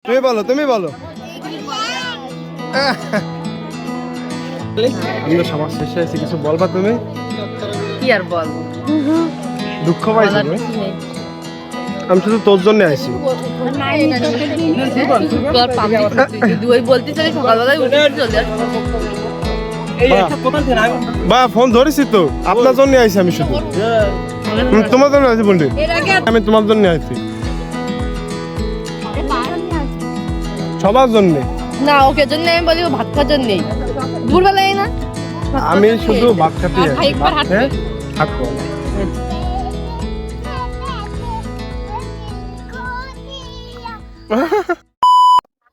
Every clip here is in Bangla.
তুমি বলো আমি তো সমাজ শেষে আছি, কিছু বলবা তুমি? কি আর বলবো, দুঃখ পাইছো বলার তুমি? কিছু নেই। আমি শুধু তোর জন্য আইছি। তোর পাবলিক তুই ওই বলতে চাই সকালবেলায় উঠে চলে আসবো। বা ফোন ধরেছি তো, আপনার জন্য আইছি আমি শুধু। তোমার জন্য আইছি বন্ধু, আমি তোমার জন্য আইছি, সবার জন্য না, ওকে জন্য আমি বলি ও ভাত খাওয়ার জন্যই দুপুরবেলায় না। আমি শুধু ভাত খাতে আর ভাই একবার হাঁটবে। থাকবো।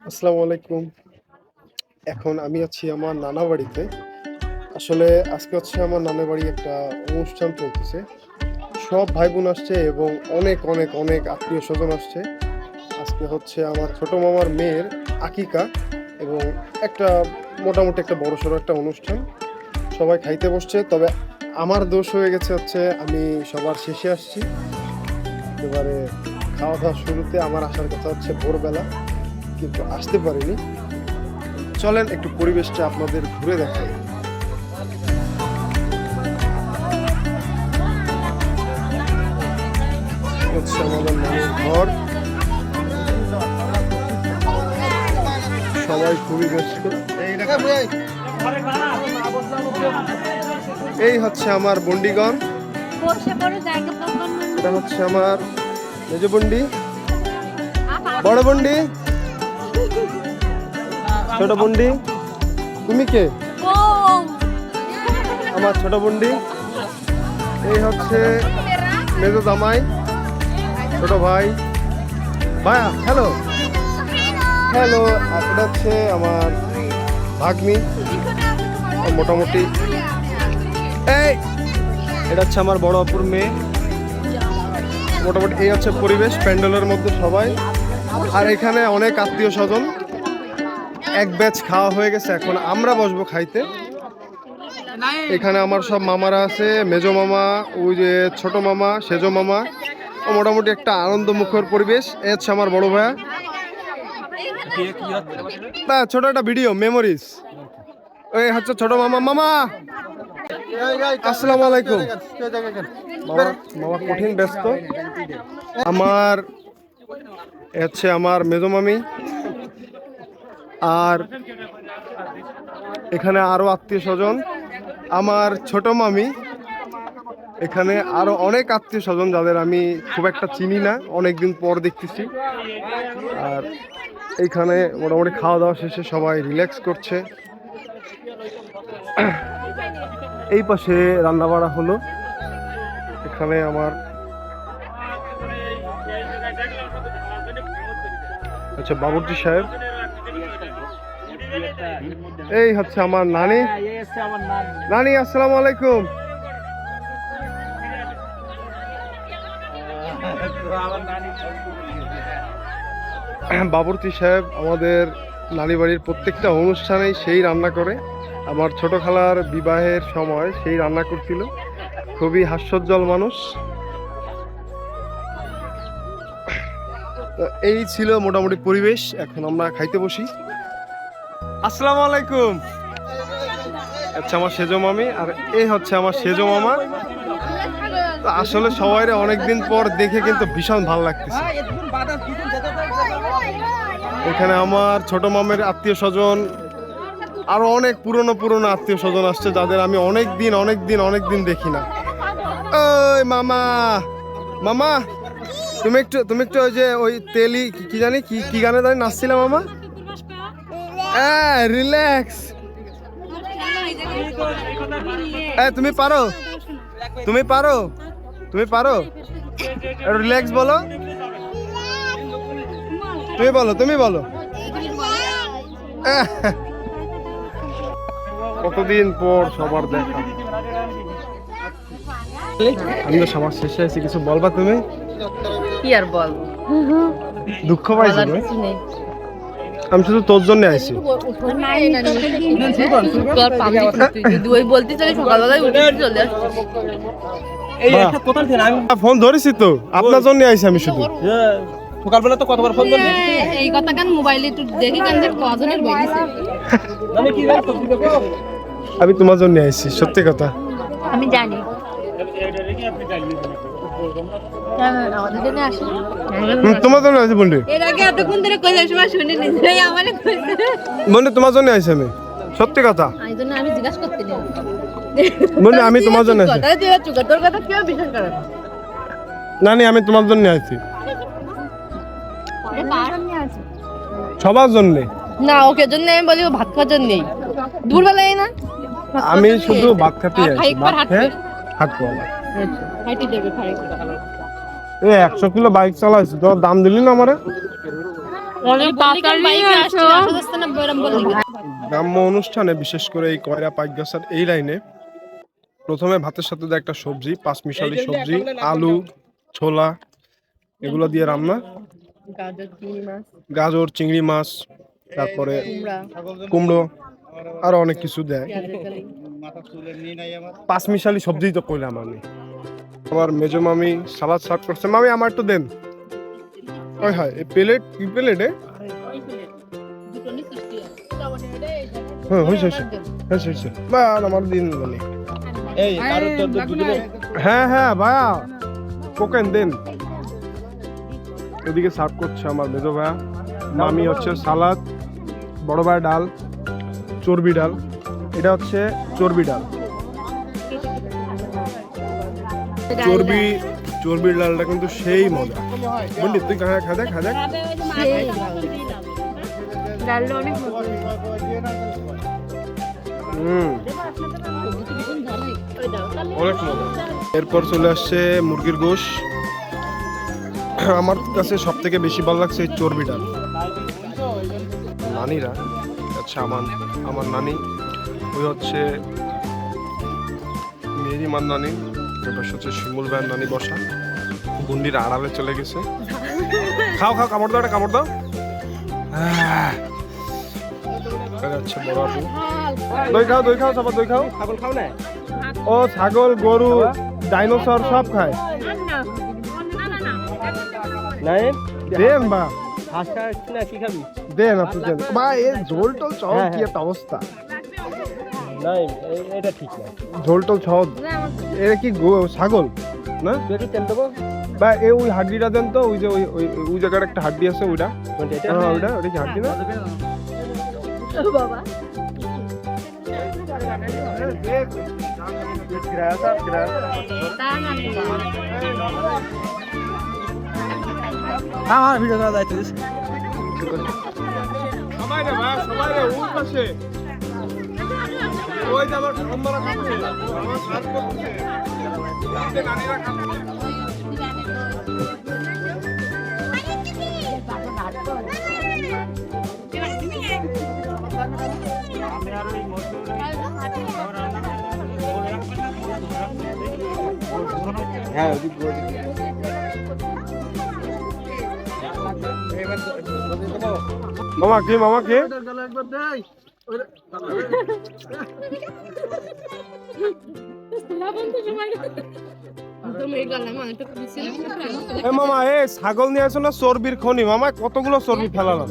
আসসালামু আলাইকুম। এখন আমি আছি আমার নানা বাড়িতে। আসলে আজকে হচ্ছে আমার নানা বাড়ি একটা অনুষ্ঠান চলতেছে, সব ভাই বোন আসছে এবং অনেক অনেক অনেক আত্মীয় স্বজন আসছে। আজকে হচ্ছে আমার ছোট মামার মেয়ের আকিকা এবং একটা মোটামুটি একটা বড় সড়ো একটা অনুষ্ঠান। সবাই খাইতে বসছে, তবে আমার দোষ হয়ে গেছে হচ্ছে আমি সবার শেষে আসছি। এবারে খাওয়া দাওয়ার শুরুতে আমার আসার কথা হচ্ছে ভোরবেলা, কিন্তু আসতে পারিনি। চলেন একটু পরিবেশটা আপনাদের ঘুরে দেখাই। হচ্ছে আমাদের নানির ঘর, সবাই খুবই ব্যস্ত। এই হচ্ছে আমার বন্ডিগণ, এটা হচ্ছে আমার মেজ বন্ডি, বড় বন্ডি, ছোট বন্ডি। তুমি কে? আমার ছোট বন্ডি। এই হচ্ছে মেজ জামাই, ছোট ভাই, ভাইয়া হ্যালো হ্যালো। আর এটা হচ্ছে আমার ভাগ্নি, মোটামুটি। এই এটা হচ্ছে আমার বড় অপুর মেয়ে। মোটামুটি এই হচ্ছে পরিবেশ, প্যান্ডেলের মধ্যে সবাই। আর এখানে অনেক আত্মীয় স্বজন, এক ব্যাচ খাওয়া হয়ে গেছে, এখন আমরা বসবো খাইতে। এখানে আমার সব মামারা আছে, মেজো মামা, ওই যে ছোট মামা, সেজো মামা। মোটামুটি একটা আনন্দমুখর পরিবেশ। এই হচ্ছে আমার বড় ভাইয়া, ছোট একটা ভিডিও মেমোরিজ। ওই হচ্ছে ছোট মামা। মামা আসসালামু আলাইকুম। মামা কঠিন ব্যস্ত। আমার হচ্ছে আমার মেজো মামি, আর এখানে আরো আত্মীয় স্বজন, আমার ছোট মামি, এখানে আরো অনেক আত্মীয় স্বজন যাদের আমি খুব একটা চিনি না, অনেকদিন পর দেখতেছি। আর এইখানে মোটামুটি খাওয়া দাওয়া শেষে সবাই রিল্যাক্স করছে। এই পাশে রান্না বাড়া হলো। এখানে আমার আচ্ছা বাবুর্চি সাহেব, এই হচ্ছে আমার নানি। নানি আসসালামু আলাইকুম। বাবুর্চি সাহেব আমাদের নানি বাড়ির প্রত্যেকটা অনুষ্ঠানেই সেই রান্না করে। আমার ছোট খালার বিবাহের সময় সেই রান্না করছিল, খুবই হাস্যোজ্জ্বল মানুষ। তো এই ছিল মোটামুটি পরিবেশ। এখন আমরা খাইতে বসি। আসসালামু আলাইকুম। আচ্ছা আমার সেজো মামি, আর এই হচ্ছে আমার সেজো মামা। তো আসলে সবাই অনেকদিন পর দেখে কিন্তু ভীষণ ভালো লাগতেছে। এখানে আমার ছোট মামের আত্মীয় স্বজন, আরো অনেক পুরনো আত্মীয় স্বজন আসছে, যাদের আমি অনেক দিন দেখি না। ওই মামা, মামা তুমি একটু ওই যে ওই তেলি কি জানি কি গানে জানি নাচছিলাম মামা। হ্যাঁ রিল্যাক্স। তুমি পারো রিল্যাক্স বলো। তুমি বলো কতদিন পর সবার দেখা। আমি তো সবার শেষে আছি, কিছু বলবা তুমি? কি আর বলবো, দুঃখ পাইছো বলার তুমি? কিছু নেই। আমি শুধু তোর জন্য আইছি। তোর পাবলিক তুই ওই বলতে চাই সকালবেলায় উঠে চলে আসবো। ফোন ধরেছি তো, আপনার জন্য আইছি আমি শুধু। সকালবেলা তো কতবার ফোন করলি? এই কথা কান মোবাইলে একটু দেখি কান যে কজনের বই দিছে। আমি কি জানি সবজি দেবো? আমি তোমার জন্য আইছি, সত্যি কথা। আমি জানি আমাদের জন্য আসলে তোমার জন্য আইছি বন্ধু। এর আগে এতক্ষণ ধরে কইলে সময় শুনে নিছি আমারে কইছে বন্ধু তোমার জন্য আইছি আমি, সত্যি কথা। এই জন্য আমি জিজ্ঞাসা করতে নেই বন্ধু আমি তোমার জন্য আইছি। কথা দিয়ে চুকা তোর কথা কেউ বিশ্বাস করে না নানি আমি তোমার জন্য আইছি, আরে কার জন্য আছে সবার জন্য। না ওকে জন্য আমি বলি ও ভাত খাওয়ার জন্য নেই দুপুরবেলায় না আমি শুধু ভাত খেতে আর আইছি, খাইকবার ভাত হাঁটবে। খেয়ে হাঁটবো আবার। হাইটি দেবে খাই এই 100 কিলো বাইক চালাইছি, তোর দাম দিলি না আমারে? অনেক তাড়াতাড়ি বাইকে আসছে আসতে না বরম বলি গ্রাম্য অনুষ্ঠানে বিশেষ করে এই কয়রা পাইকগাছার এই লাইনে প্রথমে ভাতের সাথে দেয় একটা সবজি, পাঁচমিশালি সবজি, আলু, ছোলা এগুলো দিয়ে রান্না, গাজর চিংড়ি মাছ গাজর, চিংড়ি মাছ, তারপরে কুমড়া কুমড়ো, আরো অনেক কিছু দেয়। পেঁয়াজের কালি পাঁচমিশালি সবজি তো কইলাম আমি। আমার মেজো মামি সালাদ সার্ভ করছে। মামি আমার একটু দেন। ওই হয় এই প্লেট, কি প্লেটে? দুটো নি সৃষ্টি হ্যাঁ হইছে হইছে বা আমার দিন মানে। এই আর তোর দুদিনে হ্যাঁ হ্যাঁ ভাইয়া কোকেন দেন। ওদিকে সার্ভ করছে আমার মেজো ভাইয়া, মামি হচ্ছে সালাদ, বড় ভাই ডাল, চর্বি ডাল, এটা হচ্ছে চর্বি ডাল। চর্বির ডালটা কিন্তু সেই মজা। বন্ধু তুই খা দেখ ডালটা অনেক অনেক মজা। এরপর চলে আসছে মুরগির গোশ। আমার কাছে সব থেকে বেশি ভালো লাগছে এই চর্বি ডাল। নানিরা আচ্ছা আমার নানি, ওই হচ্ছে মেরিমার নানি, এটা হচ্ছে শিমুল ভাইয়ের নানি বসা, গুন্ডির আড়ালে চলে গেছে। খাও কামড় দাও, একটা কামড় দাও। আচ্ছা বড় আপু দই খাও সবার দই খাও। ছাগল খাও না? ও ছাগল, গরু, ডাইনোসর সব খায়। নাই দেন বা হাঁস খাস না কি খাবি? দেন আপনি দেন বা এই ঝোল টোল সব হ্যাঁ, কি একটা অবস্থা। নাই এটা ঠিক না। ঝোল টোল সব এটা কি ছাগল না? তুই কি তেল দেবো? বা ওই হাড্ডিটা দেন তো, ওই যে ওই জায়গার একটা হাড্ডি আছে ওইটা। কোনটা এটা? হ্যাঁ ওইটা কি হাড্ডি না? বাবা আমার ভিডিও করা যাইতেছিস। সবাই রে ওই পাশে ওই যে আমার বন্ধুরা খাচ্ছে, আমার সাথ করছে, এই যে নানিরা খাচ্ছে। হ্যাঁ মামা কে এ মামা এ ছাগল নিয়ে আসো না, চর্বির খনি। মামা কতগুলো চর্বি ফেলালাম।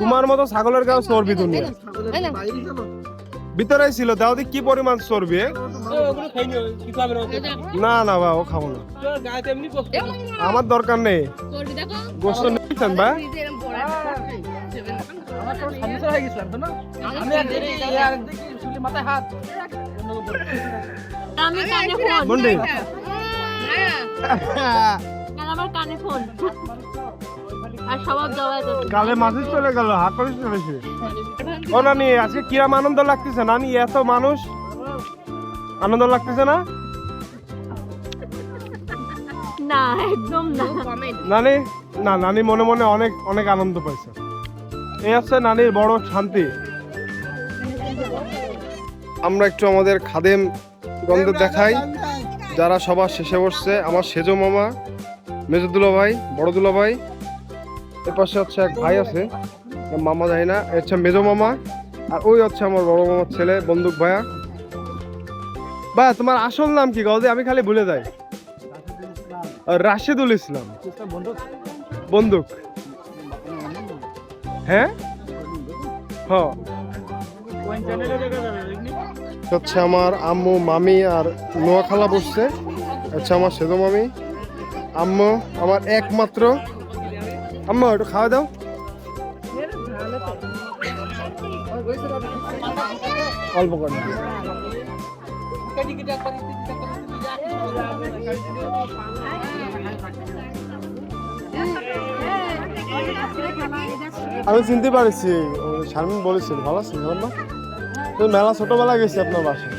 তোমার মতো ছাগলের গাও চর্বি দুনিয়া ভিতরে ছিল। দাও দি কি পরিমাণ চর্বি। না বা ও খাবো না, আমার দরকার নেই। গোস্ত নিয়েছেন বা বন্ডি আমার কানে ফোন আর সবার জবাই কালে মাঝে চলে গেল, হাত করে চলেছে। ও নানি আজকে কিরাম আনন্দ লাগতেছে নানি? এত মানুষ, আনন্দ লাগতেছে না না একদম না নানি? না নানি মনে মনে অনেক অনেক আনন্দ পাইছে। এই হচ্ছে নানির বড় শান্তি। আমরা একটু আমাদের খাদেম গন্ধ দেখাই, যারা সবার শেষে বসছে। আমার সেজো মামা, মেজো দুলা ভাই, বড় দুলা ভাই, এর পাশে হচ্ছে এক ভাই আছে, মামা যায় না, হচ্ছে মেজো মামা, আর ওই হচ্ছে আমার বড় মামার ছেলে বন্দুক ভাইয়া। বা তোমার আসল নাম কি গাউদি? আমি খালি ভুলে যাই। রাশেদুল ইসলাম। বন্দুক। হ্যাঁ হ্যাঁ, হচ্ছে আমার আম্মু মামি আর নোয়া খালা বসছে। আচ্ছা আমার সেদো মামি, আম্মু আমার একমাত্র। আম্মু একটু খাওয়া দাও। অল্প করে। আমি চিনতে পারছি, শারমিন বলেছিল। ভালো আছেন না? তো মেলা ছোটবেলা গেছি আপনার বাসায়।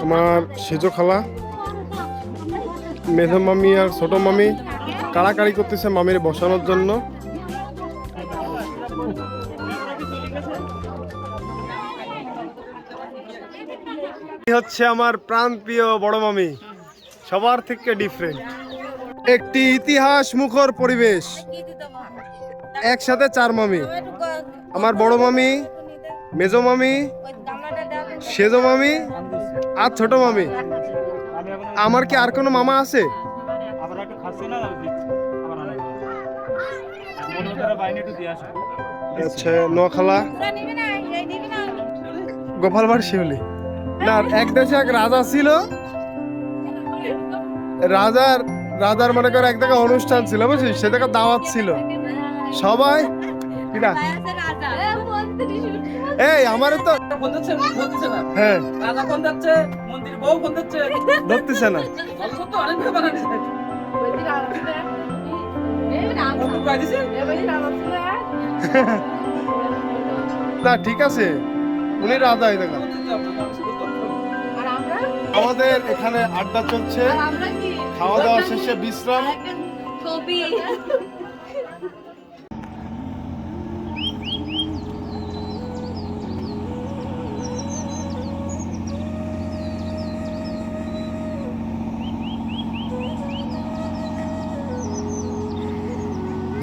আমার সেজো খালা, মেধো মামি আর ছোট মামি কাড়াকাড়ি করতেছে মামির বসানোর জন্য। হচ্ছে আমার প্রাণপ্রিয় বড় মামি, সবার থেকে ডিফারেন্ট। একটি ইতিহাস মুখর পরিবেশ, একসাথে 4 মামি। আমার বড় মামি, মেজো মামি, সেজো মামি আর ছোট মামি। আমার কি আর কোনো মামা আছে? আচ্ছা নোয়াখালা, গোপালবার শিউলি। না, এক দেশে এক রাজা ছিল। রাজার মনে করে এক জায়গায় অনুষ্ঠান ছিল, বুঝছিস? সে জায়গায় দাওয়াত ছিল সবাই। কিনা এই আমারে তো হ্যাঁ ধরতেছে না। না ঠিক আছে, উনি রাজা। এই দেখা আমাদের এখানে আড্ডা চলছে, খাওয়া দাওয়া শেষে বিশ্রাম।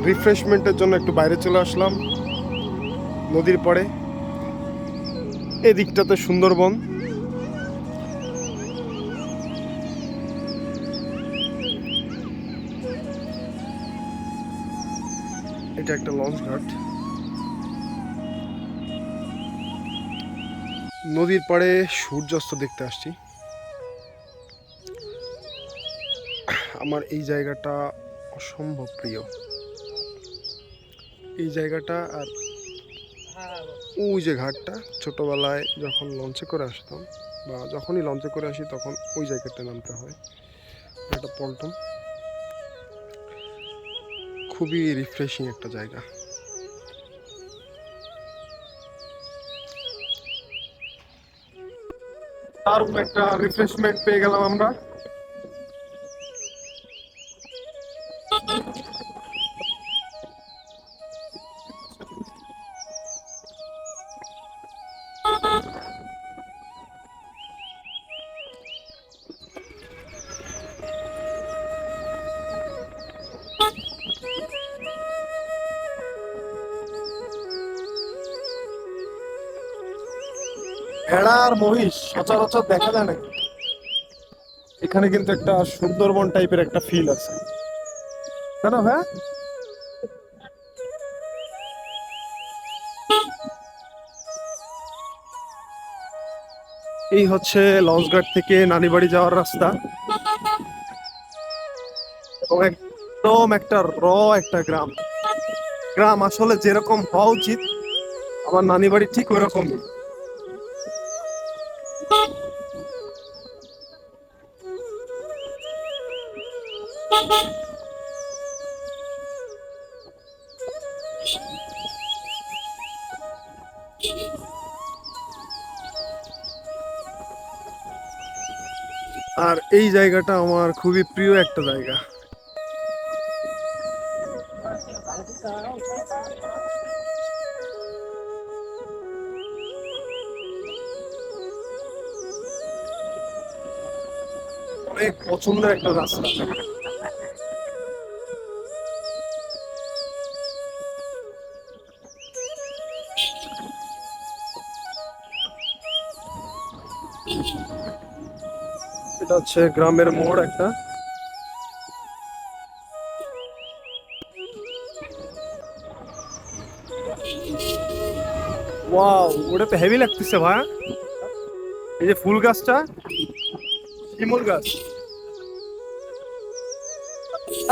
রিফ্রেশমেন্টের জন্য একটু বাইরে চলে আসলাম নদীর পাড়ে। এদিকটাতে সুন্দরবন। এটা একটা লঞ্চ ঘাট। নদীর পাড়ে সূর্যাস্ত দেখতে আসছি। আমার এই জায়গাটা অসম্ভব প্রিয়। এই জায়গাটা আর ওই যে ঘাটটা, ছোটবেলায় যখন লঞ্চে করে আসতাম বা যখনই লঞ্চে করে আসি তখন ওই জায়গাটা নামতে হয়। একটা পল্টন, খুবই রিফ্রেশিং একটা জায়গা। দারুণ একটা রিফ্রেশমেন্ট পেয়ে গেলাম আমরা। ভেড়া আর মহিষ সচরাচর দেখা যায় না, এখানে কিন্তু একটা সুন্দরবন টাইপের একটা ফিল আছে, তাই না ভাই? এই হচ্ছে লঞ্চঘাট থেকে নানিবাড়ি যাওয়ার রাস্তা। একদম একটা একটা গ্রাম। গ্রাম আসলে যেরকম হওয়া উচিত, আমার নানিবাড়ি ঠিক ওরকম। আর এই জায়গাটা আমার খুবই প্রিয় একটা জায়গা। অনেক পছন্দের একটা রাস্তা। এটা হচ্ছে গ্রামের মোড় একটা। ওয়াও, ওটা তো হেভি লাগতেছে ভাই। এই যে ফুল গাছটা, শিমুল গাছ।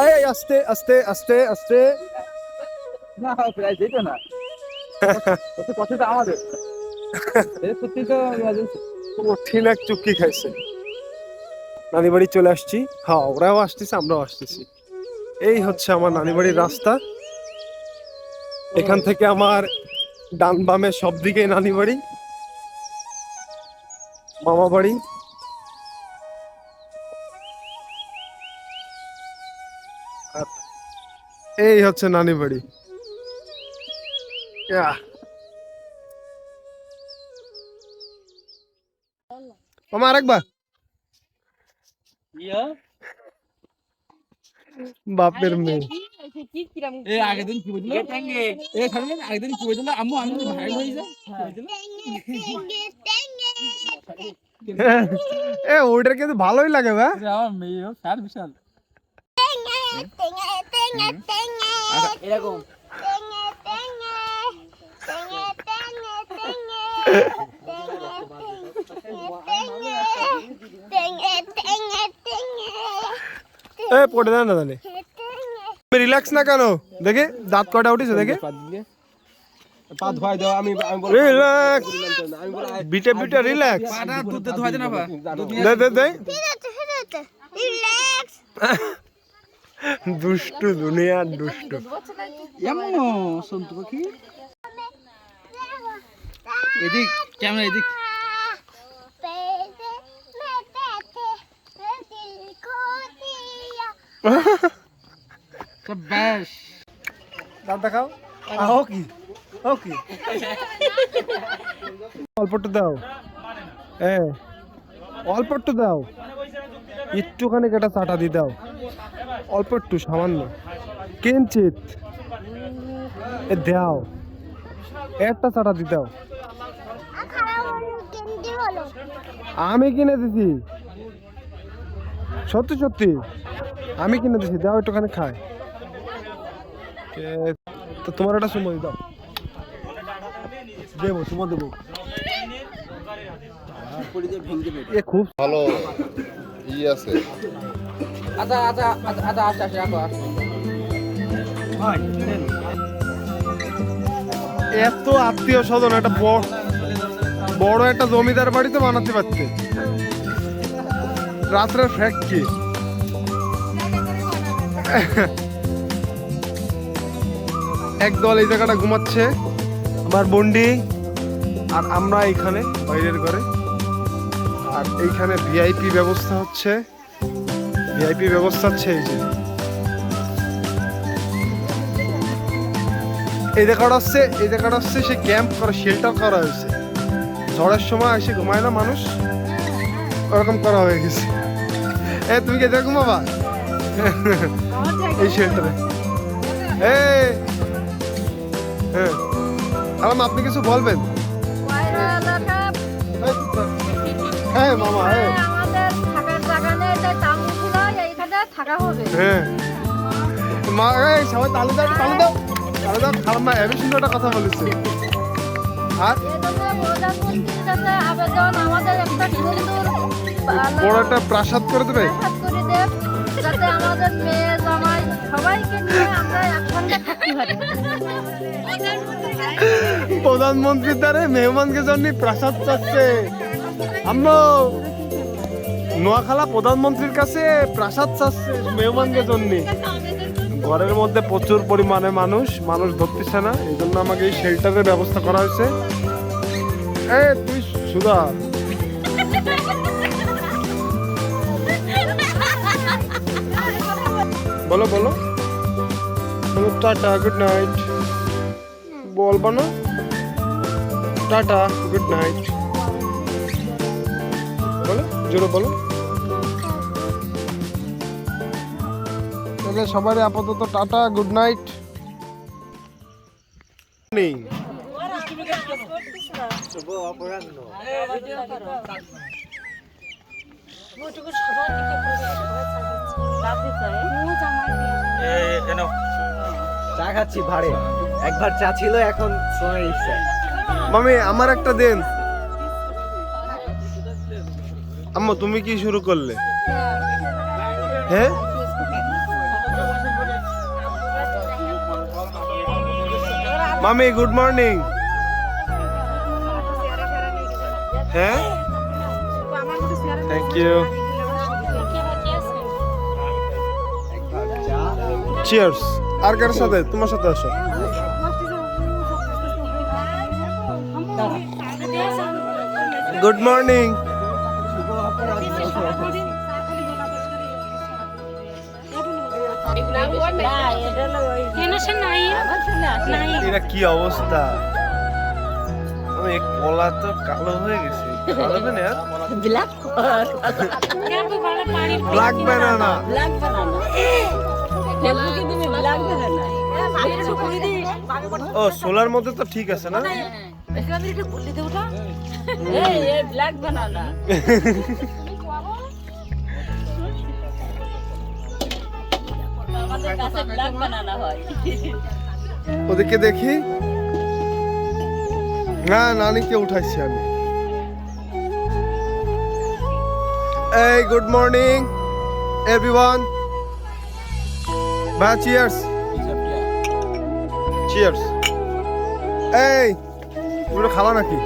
এই আস্তে আস্তে আস্তে আস্তে। না প্রায় যেত না কথাটা আমাদের সত্যি তো কঠিন এক চুক্তি খাইছে। নানি বাড়ি চলে আসছি। হ্যাঁ, ওরাও আসতেছে, আমরাও আসতেছি। এই হচ্ছে আমার নানি বাড়ির রাস্তা। এখান থেকে আমার ডান বামে সব দিকে নানি বাড়ি, মামা বাড়ি। আর এই হচ্ছে নানি বাড়ি। ইয়াহ। মামা আরেকবার। বাপের মেয়ে। আগের দিন কি বলছিল আগের দিন কি বলছিল আম্মু আমি ভাই হয়ে যায় এ ওটার কিন্তু ভালোই লাগে ভাই। আমার মেয়ে স্যার বিশাল এরকম এ পড়ে দেয় না তাহলে। রিল্যাক্স না কেন দেখে, দাঁত কটা উঠেছে দেখে। পা ধোয়া দাও আমি রিল্যাক্স, বিটে বিটে রিল্যাক্স। পাটা দুধ ধোয়া দে না পা দে দে দে। দুষ্টু দুনিয়ার দুষ্টু। এমন সন্তু পাখি এদিক ক্যামেরা এদিক ব্যাস দাঁত দেখাও। আহো কি ও কি, অল্প একটু দাও। অল্প একটু দাও, একটুখানি একটা চাটা দিয়ে দাও, অল্প একটু সামান্য কিঞ্চিত দাও, একটা চাটা দিয়ে দাও। আমি কিনে দিছি, সত্যি সত্যি আমি কিনে দিছি, দাও একটুখানি খায়। তো তোমার একটা সময় দাও, দেবো তোমার দেবো। এ খুব ভালো আছে। আচ্ছা আচ্ছা আচ্ছা আচ্ছা আচ্ছা রাখো এত আত্মীয় স্বজন একটা বড় একটা জমিদার বাড়িতে বানাতে পারতে। রাত্রে ফ্যাক্টরি, একদল এই জায়গাটা ঘুমাচ্ছে, আমার বন্ডি আর আমরা এইখানে বাইরের ঘরে। আর এইখানে ভিআইপি ব্যবস্থা হচ্ছে, ভিআইপি ব্যবস্থা হচ্ছে এই যে এই জায়গাটা হচ্ছে, এই জায়গাটা হচ্ছে সে ক্যাম্প করা, শেল্টার করা হয়েছে। ঝড়ের সময় এসে ঘুমায় না মানুষ, ওরকম করা হয়ে গেছে। তুমি কে দেখো বাবা এই শেল্টারে। হ্যাঁ, আপনি কিছু বলবেন? হ্যাঁ মামা, হ্যাঁ হ্যাঁ মা, সবাই তালু দাও, তালু দাও, তালু দাও। খালাম না এত সুন্দর একটা কথা বলেছে। আর বড় একটা প্রাসাদ করে দেবে, প্রধানমন্ত্রীর দ্বারে মেহমানকে জন্য প্রাসাদ চাচ্ছে। আম্মু নোয়াখালা প্রধানমন্ত্রীর কাছে প্রাসাদ চাচ্ছে মেহমানকে জন্য। ঘরের মধ্যে প্রচুর পরিমাণে মানুষ ধরতেছে না, এই জন্য আমাকে এই শেল্টারের ব্যবস্থা করা হয়েছে। তুই সুধা বলো বলো বলো, টাটা গুড নাইট বলবো না, টাটা গুড নাইট বলো, জোরে বলো। তাহলে সবাই আপাতত টাটা গুড নাইট। নেই চা খাচ্ছি ভাড়ে, একবার চা ছিল এখন সোনার ইচ্ছা। মামি আমার একটা দেন। আম্মু তুমি কি শুরু করলে? হ্যাঁ মামি গুড মর্নিং। হ্যাঁ থ্যাংক ইউ। চিয়ার্স। আর কার সাথে? তোমার সাথে আসো। Good morning. এটা কি অবস্থা? আমি কলা তো কালো হয়ে গেছে। Black banana. ও সোলার মধ্যে তো ঠিক আছে না? ওদিকে দেখি। না নানিকে উঠাইছি আমি। এই গুড মর্নিং এভরিওয়ান। বা চিয়ার্স। চিয়ার্স। এই তুমি খাবা নাকি?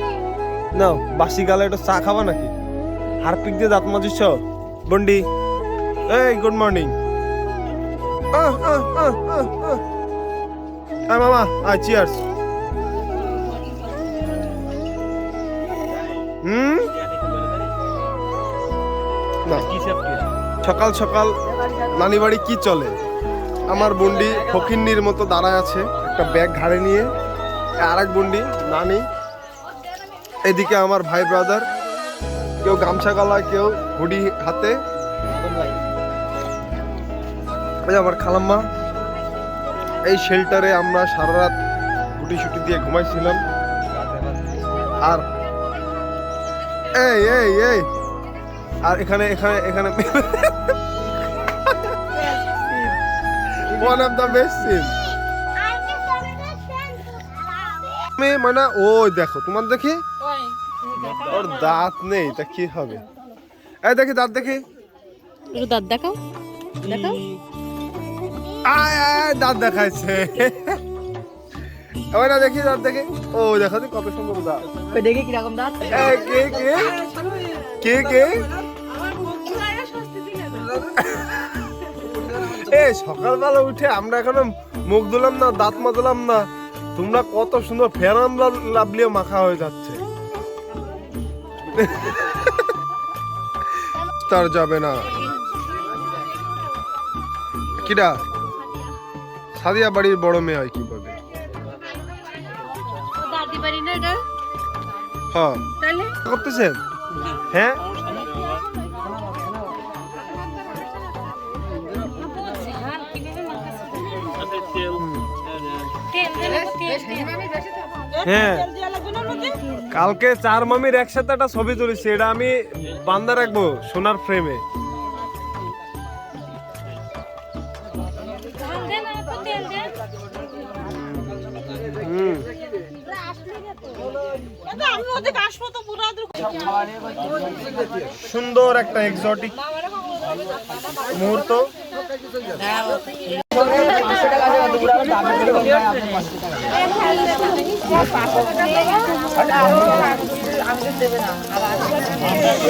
না বাসি গালে একটু চা খাবা নাকি? হারপিক দিয়ে দাঁত মাজিস বন্ডি। এই গুড মর্নিং। মামা আয় চিয়ার্স। না সকাল সকাল নানি বাড়ি কি চলে? আমার বন্ডি ফকিন্নির মতো দাঁড়ায় আছে একটা ব্যাগ ঘাড়ে নিয়ে, আর এক বন্ডি নানি, এদিকে আমার ভাই ব্রাদার, কেউ গামছা গলায়, কেউ হুডি হাতে, আমার খালাম্মা। এই শেল্টারে আমরা সারা রাত গুটি শুটি দিয়ে ঘুমাইছিলাম। আর এই এই এই আর এখানে এখানে এখানে one of the best scene. মানে ওই দেখো তোমার দেখি ওর দাঁত নেই, তা কি হবে? এই দেখি দাঁত দেখি, একটু দাঁত দেখাও, দেখাও। আয় আয় দাঁত দেখাইছে। ওই না দেখি দাঁত দেখি। ও দেখো কত সুন্দর দাঁত। দেখি কিরকম দাঁত। কে কে কে কে সকালবেলা উঠে আমরা এখনো মুখ ধুলাম না, দাঁত মাজলাম না, তোমরা কত সুন্দর ফেরান লাভলিও মাখা হয়ে যাচ্ছে। তার যাবে না কিডা? সাদিয়া বাড়ির বড় মেয়ে হয় কিভাবে? দাদি বাড়ি না এটা? হ্যাঁ তাহলে করতেছেন? হ্যাঁ হ্যাঁ কালকে চার মামির একসাথে একটা ছবি তুলেছি, এটা আমি বান্ধা রাখবো সোনার ফ্রেমে। সুন্দর একটা এক্সোটিক মুহূর্ত।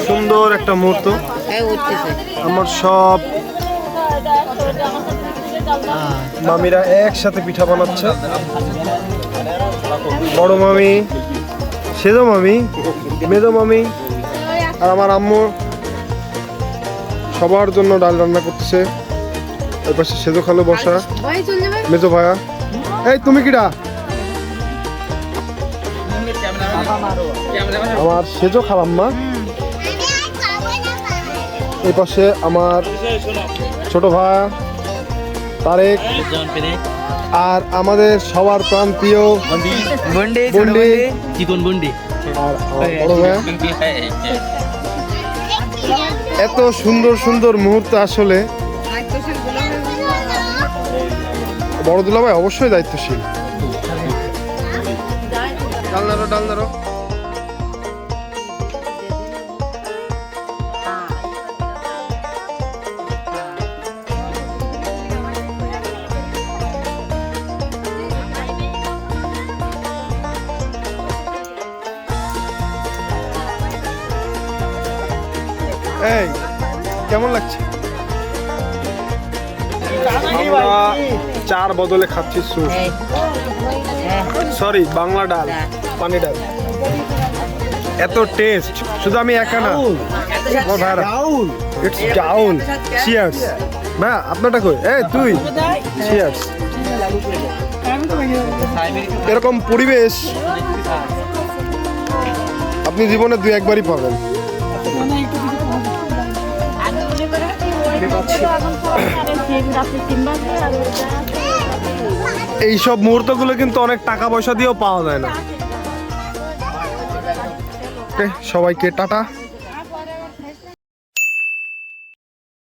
সুন্দর একটা মুহূর্ত। আমার সব মামিরা একসাথে পিঠা বানাচ্ছে। বড় মামি, সেজো মামি, মেজো মামি আর আমার আম্মু সবার জন্য ডাল রান্না করতেছে। ওই পাশে সেজো খালো বসা, মেজো ভাইয়া। এই তুমি কিডা? আমার সেজো খালাম্মা। এই পাশে আমার ছোট ভাই তারেক, আর আমাদের সবার প্রাণ প্রিয় বন্ডি আর বড় ভাইয়া। এত সুন্দর সুন্দর মুহূর্ত আসলে বড় দুলাভাই অবশ্যই দায়িত্বশীল। ডাল নাড়ো, ডাল নাড়ো। এই কেমন লাগছে? আমরা চার বদলে খাচ্ছি স্যুপ, সরি বাংলা ডাল, পানি ডাল। এত টেস্ট, শুধু আমি একা না, আমার ভাইরা। It's down. চিয়ার্স। ভাইয়া আপনারটা কই? এই তুই চিয়ার্স। এরকম পরিবেশ আপনি জীবনে 2-1বারই পাবেন। এইসব মুহূর্তগুলো কিন্তু অনেক টাকা পয়সা দিয়েও পাওয়া যায় না। সবাইকে টাটা।